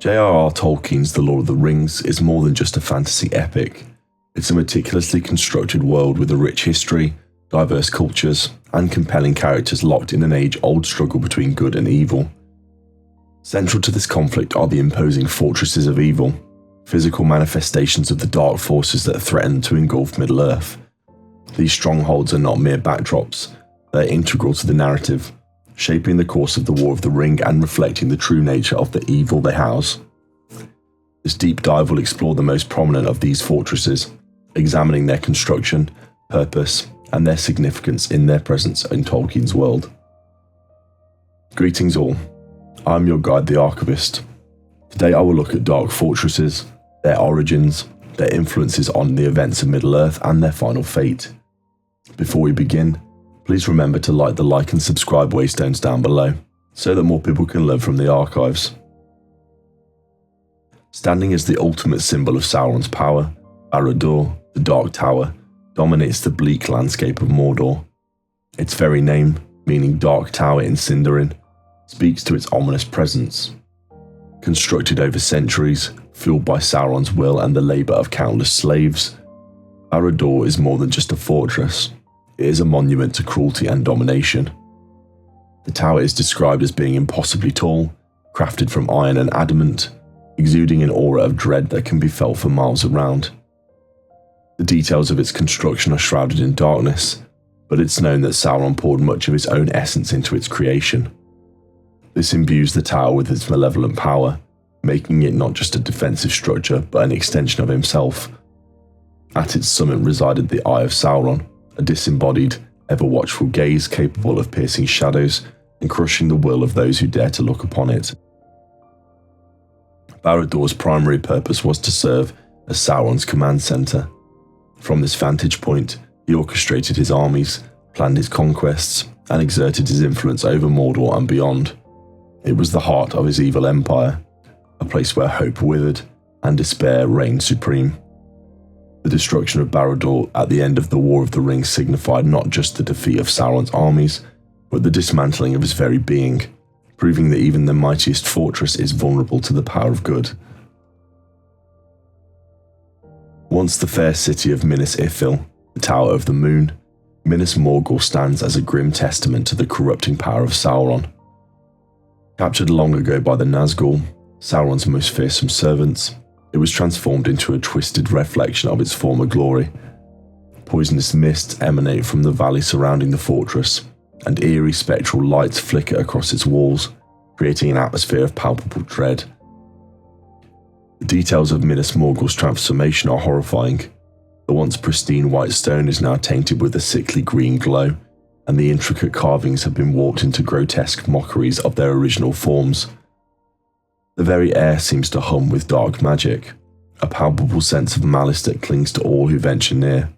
J.R.R. Tolkien's The Lord of the Rings is more than just a fantasy epic. It's a meticulously constructed world with a rich history, diverse cultures, and compelling characters locked in an age-old struggle between good and evil. Central to this conflict are the imposing fortresses of evil, physical manifestations of the dark forces that threaten to engulf Middle-earth. These strongholds are not mere backdrops, they're integral to the narrative, shaping the course of the War of the Ring and reflecting the true nature of the evil they house. This deep dive will explore the most prominent of these fortresses, examining their construction, purpose, and their significance in their presence in Tolkien's world. Greetings all, I'm your guide, the Archivist. Today I will look at dark fortresses, their origins, their influences on the events of Middle-earth, and their final fate. Before we begin, please remember to like the like and subscribe waystones down below, so that more people can learn from the archives. Standing as the ultimate symbol of Sauron's power, Barad-dûr, the Dark Tower, dominates the bleak landscape of Mordor. Its very name, meaning Dark Tower in Sindarin, speaks to its ominous presence. Constructed over centuries, fueled by Sauron's will and the labour of countless slaves, Barad-dûr is more than just a fortress. It is a monument to cruelty and domination. The tower is described as being impossibly tall, crafted from iron and adamant, exuding an aura of dread that can be felt for miles around. The details of its construction are shrouded in darkness, but it's known that Sauron poured much of his own essence into its creation. This imbues the tower with its malevolent power, making it not just a defensive structure but an extension of himself. At its summit resided the Eye of Sauron, a disembodied, ever-watchful gaze capable of piercing shadows and crushing the will of those who dare to look upon it. Barad-dûr's primary purpose was to serve as Sauron's command centre. From this vantage point, he orchestrated his armies, planned his conquests, and exerted his influence over Mordor and beyond. It was the heart of his evil empire, a place where hope withered and despair reigned supreme. The destruction of Barad-dûr at the end of the War of the Ring signified not just the defeat of Sauron's armies, but the dismantling of his very being, proving that even the mightiest fortress is vulnerable to the power of good. Once the fair city of Minas Ithil, the Tower of the Moon, Minas Morgul stands as a grim testament to the corrupting power of Sauron. Captured long ago by the Nazgûl, Sauron's most fearsome servants, it was transformed into a twisted reflection of its former glory. Poisonous mists emanate from the valley surrounding the fortress, and eerie spectral lights flicker across its walls, creating an atmosphere of palpable dread. The details of Minas Morgul's transformation are horrifying. The once pristine white stone is now tainted with a sickly green glow, and the intricate carvings have been warped into grotesque mockeries of their original forms. The very air seems to hum with dark magic, a palpable sense of malice that clings to all who venture near.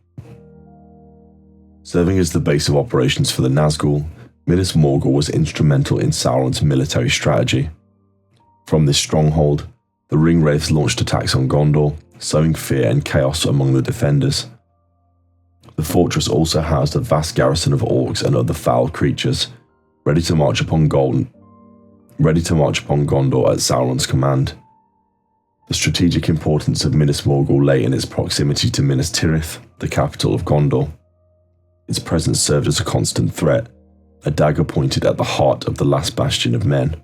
Serving as the base of operations for the Nazgûl, Minas Morgul was instrumental in Sauron's military strategy. From this stronghold, the Ringwraiths launched attacks on Gondor, sowing fear and chaos among the defenders. The fortress also housed a vast garrison of orcs and other foul creatures, ready to march upon Gondor at Sauron's command. The strategic importance of Minas Morgul lay in its proximity to Minas Tirith, the capital of Gondor. Its presence served as a constant threat, a dagger pointed at the heart of the last bastion of men.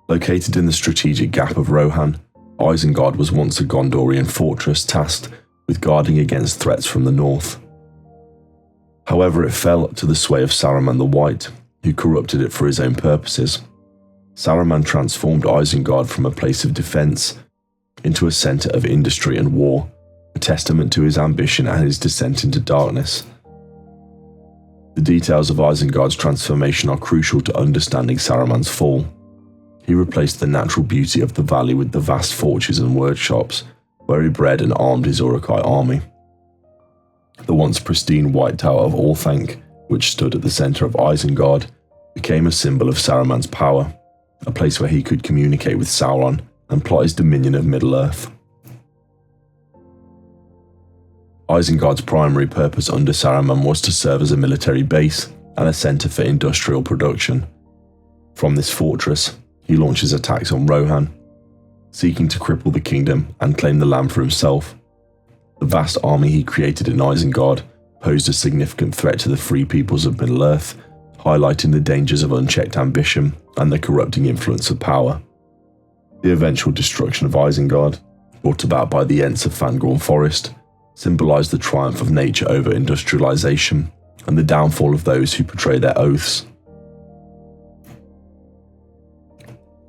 Located in the strategic gap of Rohan, Isengard was once a Gondorian fortress tasked with guarding against threats from the north. However, it fell to the sway of Saruman the White, who corrupted it for his own purposes. Saruman transformed Isengard from a place of defence into a centre of industry and war, a testament to his ambition and his descent into darkness. The details of Isengard's transformation are crucial to understanding Saruman's fall. He replaced the natural beauty of the valley with the vast forges and workshops, where he bred and armed his Uruk-hai army. The once pristine White Tower of Orthanc, which stood at the centre of Isengard, became a symbol of Saruman's power, a place where he could communicate with Sauron and plot his dominion of Middle-earth. Isengard's primary purpose under Saruman was to serve as a military base and a centre for industrial production. From this fortress, he launches attacks on Rohan, seeking to cripple the kingdom and claim the land for himself. The vast army he created in Isengard posed a significant threat to the free peoples of Middle-earth, highlighting the dangers of unchecked ambition and the corrupting influence of power. The eventual destruction of Isengard, brought about by the Ents of Fangorn Forest, symbolised the triumph of nature over industrialisation and the downfall of those who betray their oaths.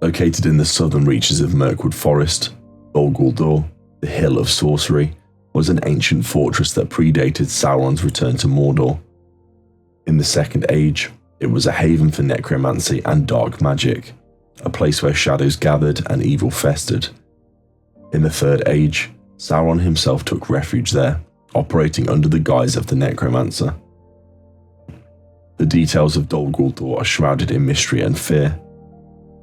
Located in the southern reaches of Mirkwood Forest, Dol Guldur, the Hill of Sorcery, was an ancient fortress that predated Sauron's return to Mordor. In the Second Age, it was a haven for necromancy and dark magic, a place where shadows gathered and evil festered. In the Third Age, Sauron himself took refuge there, operating under the guise of the necromancer. The details of Dol Guldur are shrouded in mystery and fear.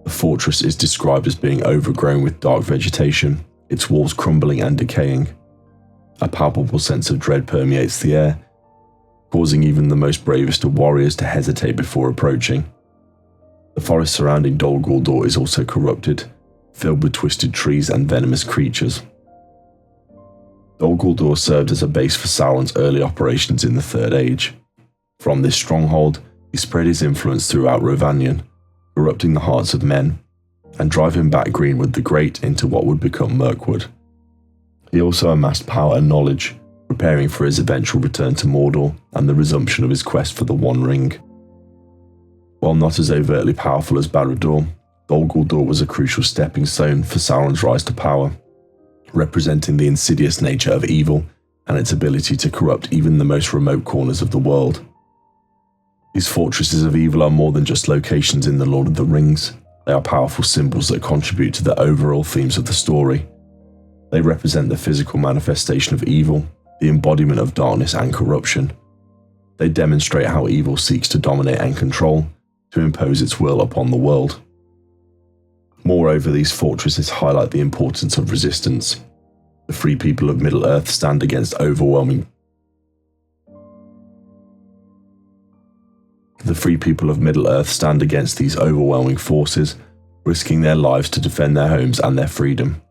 The fortress is described as being overgrown with dark vegetation, its walls crumbling and decaying. A palpable sense of dread permeates the air, causing even the most bravest of warriors to hesitate before approaching. The forest surrounding Dol Guldur is also corrupted, filled with twisted trees and venomous creatures. Dol Guldur served as a base for Sauron's early operations in the Third Age. From this stronghold, he spread his influence throughout Rhovanion, corrupting the hearts of men, and driving back Greenwood the Great into what would become Mirkwood. He also amassed power and knowledge, preparing for his eventual return to Mordor and the resumption of his quest for the One Ring. While not as overtly powerful as Barad-dûr, Dol Guldur was a crucial stepping stone for Sauron's rise to power, representing the insidious nature of evil and its ability to corrupt even the most remote corners of the world. These fortresses of evil are more than just locations in The Lord of the Rings. They are powerful symbols that contribute to the overall themes of the story. They represent the physical manifestation of evil, the embodiment of darkness and corruption. They demonstrate how evil seeks to dominate and control, to impose its will upon the world. Moreover, these fortresses highlight the importance of resistance. The free people of Middle-earth stand against these overwhelming forces, risking their lives to defend their homes and their freedom.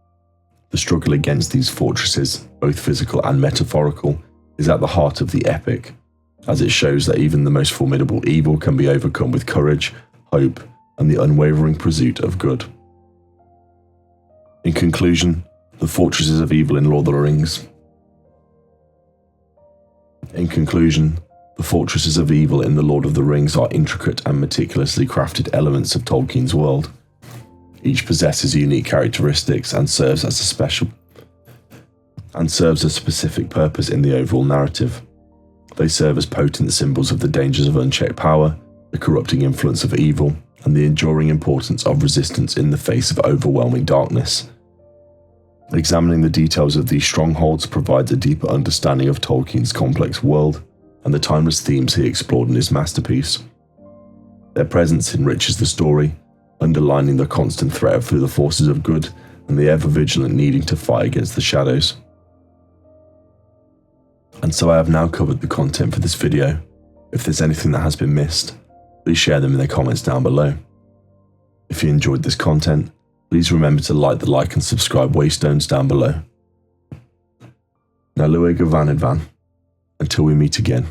The struggle against these fortresses, both physical and metaphorical, is at the heart of the epic, as it shows that even the most formidable evil can be overcome with courage, hope, and the unwavering pursuit of good. In conclusion, the fortresses of evil in Lord of the Rings. The fortresses of evil in The Lord of the Rings are intricate and meticulously crafted elements of Tolkien's world. Each possesses unique characteristics and serves a specific purpose in the overall narrative. They serve as potent symbols of the dangers of unchecked power, the corrupting influence of evil, and the enduring importance of resistance in the face of overwhelming darkness. Examining the details of these strongholds provides a deeper understanding of Tolkien's complex world and the timeless themes he explored in his masterpiece. Their presence enriches the story, underlining the constant threat through the forces of good and the ever-vigilant needing to fight against the shadows. And so I have now covered the content for this video. If there's anything that has been missed, please share them in the comments down below. If you enjoyed this content, please remember to like and subscribe waystones down below. Now Lueg Van Advan, until we meet again.